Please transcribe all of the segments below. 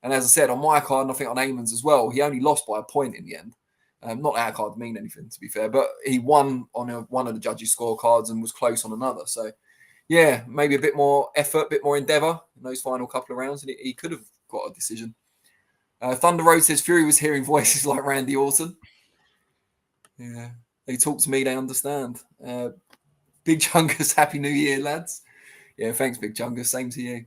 And as I said, on my card, and I think on Ayman's as well, he only lost by a point in the end. Not our card mean anything, to be fair, but he won on one of the judges' scorecards and was close on another. So, yeah, maybe a bit more effort, a bit more endeavour in those final couple of rounds, and he could have got a decision. Thunder Road says Fury was hearing voices like Randy Orton. Yeah, they talk to me, they understand. Big Chungus, Happy New Year, lads. Yeah, thanks, Big Chungus. Same to you.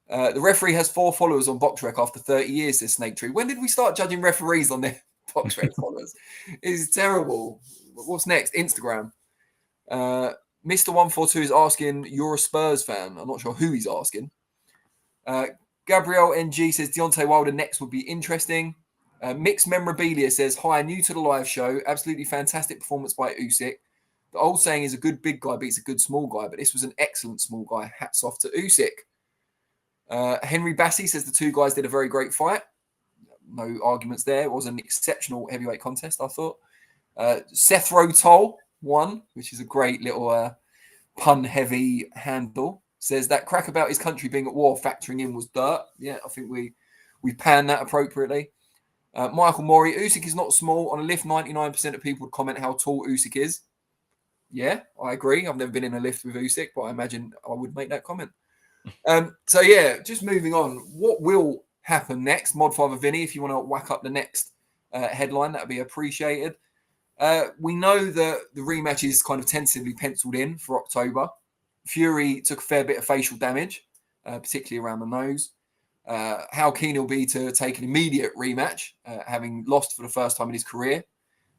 The referee has 4 followers on BoxRec after 30 years, says Snake Tree. When did we start judging referees on their BoxRec followers? It's terrible. What's next? Instagram. Mr. 142 is asking, you're a Spurs fan. I'm not sure who he's asking. Gabrielle NG says Deontay Wilder next would be interesting. Mixed Memorabilia says, hi, new to the live show. Absolutely fantastic performance by Usyk. The old saying is a good big guy beats a good small guy, but this was an excellent small guy. Hats off to Usyk. Henry Bassey says the two guys did a very great fight. No arguments there. It was an exceptional heavyweight contest, I thought. Seth Rotol won, which is a great little pun-heavy handle. Says that crack about his country being at war factoring in was dirt. Yeah, I think we panned that appropriately. Michael Mori, Usyk is not small. On a lift, 99% of people would comment how tall Usyk is. Yeah, I agree. I've never been in a lift with Usyk, but I imagine I would make that comment. So, yeah, just moving on. What will happen next? Modfather Vinny, if you want to whack up the next headline, that would be appreciated. We know that the rematch is kind of tentatively penciled in for October. Fury took a fair bit of facial damage, particularly around the nose. How keen he'll be to take an immediate rematch, having lost for the first time in his career,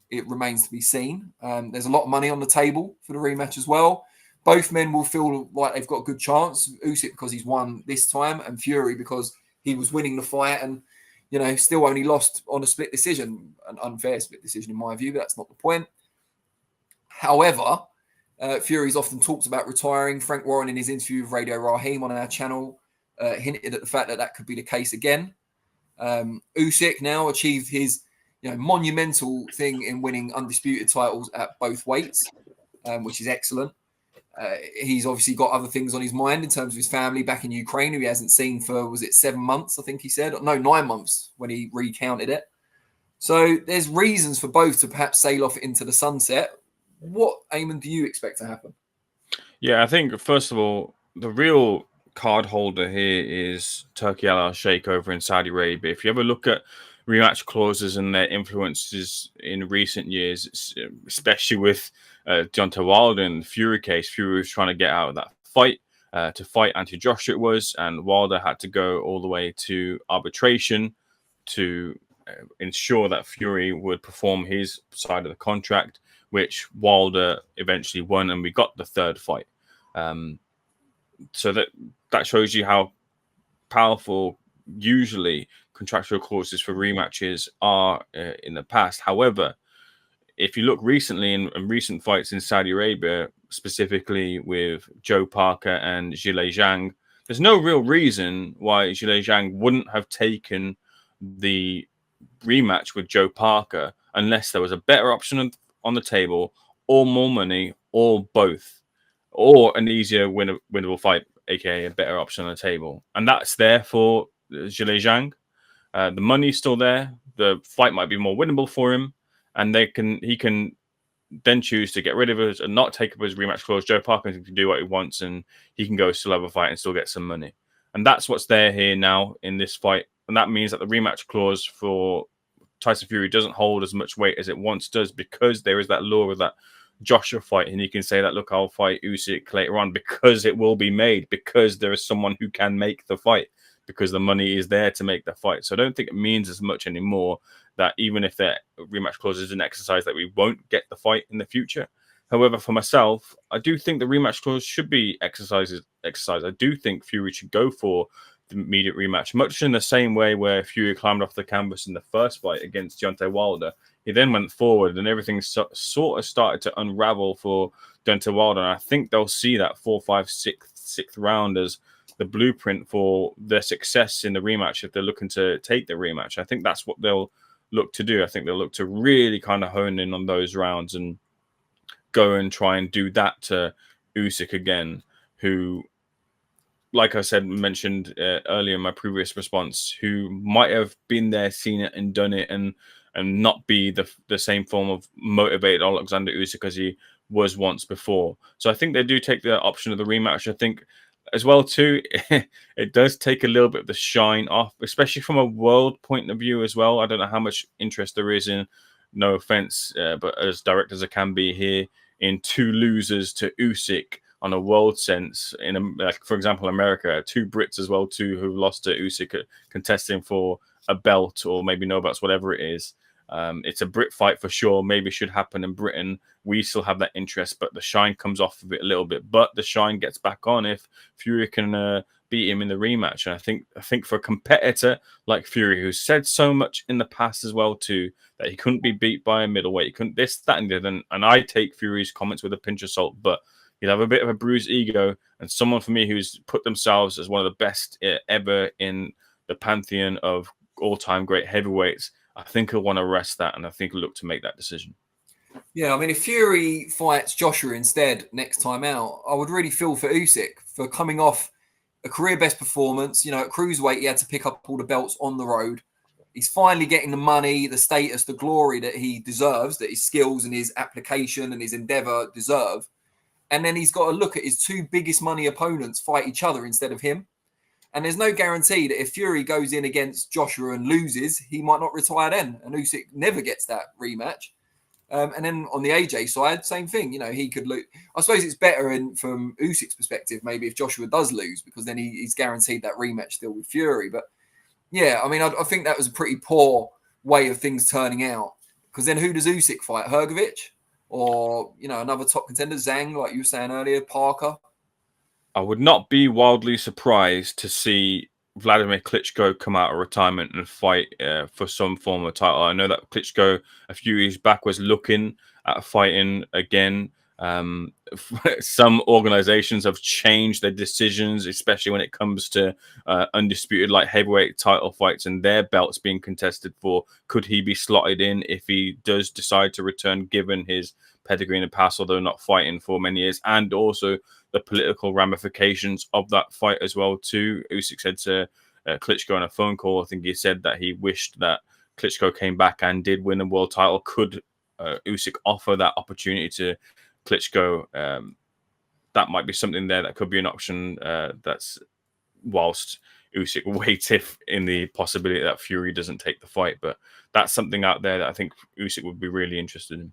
it remains to be seen. There's a lot of money on the table for the rematch as well. Both men will feel like they've got a good chance. Usyk because he's won this time, and Fury because he was winning the fight and, you know, still only lost on a split decision, an unfair split decision in my view, but that's not the point. However, Fury's often talked about retiring. Frank Warren, in his interview with Radio Raheem on our channel, hinted at the fact that that could be the case again. Usyk now achieved his, monumental thing in winning undisputed titles at both weights, which is excellent. He's obviously got other things on his mind in terms of his family back in Ukraine, who he hasn't seen for, was it 7 months, I think he said? No, 9 months when he recounted it. So there's reasons for both to perhaps sail off into the sunset. What, Ayman, do you expect to happen? Yeah, I think, first of all, the real card holder here is Turkey Al Sheikh over in Saudi Arabia. If you ever look at rematch clauses and their influences in recent years, especially with Deontay Wilder and the Fury case, Fury was trying to get out of that fight to fight Anthony Joshua, it was, and Wilder had to go all the way to arbitration to ensure that Fury would perform his side of the contract, which Wilder eventually won, and we got the third fight. So that shows you how powerful usually contractual clauses for rematches are in the past. However, if you look recently in recent fights in Saudi Arabia, specifically with Joe Parker and Zhilei Zhang, there's no real reason why Zhilei Zhang wouldn't have taken the rematch with Joe Parker unless there was a better option on the table, or more money, or both, or an easier winnable fight, aka a better option on the table. And that's there for Zhilei Zhang. The money's still there. The fight might be more winnable for him, and he can then choose to get rid of it and not take up his rematch clause. Joe Parker can do what he wants, and he can go still have a fight and still get some money. And that's what's there here now in this fight. And that means that the rematch clause for Tyson Fury doesn't hold as much weight as it once does, because there is that law of that Joshua fight, and you can say that, look, I'll fight Usyk later on because it will be made, because there is someone who can make the fight, because the money is there to make the fight. So I don't think it means as much anymore that even if that rematch clause is an exercise, that we won't get the fight in the future. However, for myself, I do think the rematch clause should be exercised. I do think Fury should go for the immediate rematch, much in the same way where Fury climbed off the canvas in the first fight against Deontay Wilder. He then went forward, and everything sort of started to unravel for Deontay Wilder. And I think they'll see that 4, 5, 6th round as the blueprint for their success in the rematch if they're looking to take the rematch. I think that's what they'll look to do. I think they'll look to really kind of hone in on those rounds and go and try and do that to Usyk again, who like I said, mentioned earlier in my previous response, who might have been there, seen it, and done it, and not be the same form of motivated Oleksandr Usyk as he was once before. So I think they do take the option of the rematch. I think as well too, it does take a little bit of the shine off, especially from a world point of view as well. I don't know how much interest there is in, no offense, but as direct as I can be here, in two losers to Usyk on a world sense. In like, for example, America, two Brits as well too who lost to Usyk contesting for a belt or maybe no belts, whatever it is. It's a Brit fight for sure. Maybe should happen in Britain. We still have that interest, but the shine comes off of it a little bit. But the shine gets back on if Fury can beat him in the rematch. And I think for a competitor like Fury, who said so much in the past as well too, that he couldn't be beat by a middleweight, he couldn't this, that, and the other. And I take Fury's comments with a pinch of salt, but he'll have a bit of a bruised ego, and someone for me who's put themselves as one of the best ever in the pantheon of all-time great heavyweights. I think he'll want to rest that, and I think he'll look to make that decision. Yeah, I mean, if Fury fights Joshua instead next time out, I would really feel for Usyk for coming off a career best performance. At cruiserweight, he had to pick up all the belts on the road. He's finally getting the money, the status, the glory that he deserves, that his skills and his application and his endeavor deserve. And then he's got to look at his two biggest money opponents fight each other instead of him. And there's no guarantee that if Fury goes in against Joshua and loses, he might not retire then. And Usyk never gets that rematch. And then on the AJ side, same thing. He could lose. I suppose it's better from Usyk's perspective, maybe if Joshua does lose, because then he's guaranteed that rematch still with Fury. But yeah, I mean, I think that was a pretty poor way of things turning out. Because then who does Usyk fight? Hrgovic? Or, another top contender, Zhang, like you were saying earlier, Parker? I would not be wildly surprised to see Vladimir Klitschko come out of retirement and fight for some form of title. I know that Klitschko a few years back was looking at fighting again. Some organizations have changed their decisions, especially when it comes to undisputed light heavyweight title fights and their belts being contested for. Could he be slotted in if he does decide to return, given his pedigree in the past, although not fighting for many years, and also the political ramifications of that fight as well too. Usyk said to Klitschko on a phone call, I think he said that he wished that Klitschko came back and did win a world title. Could Usyk offer that opportunity to Klitschko? That might be something there that could be an option. That's whilst Usyk waits if in the possibility that Fury doesn't take the fight. But that's something out there that I think Usyk would be really interested in.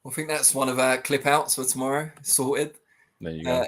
I think that's one of our clip outs for tomorrow. Sorted. There you go.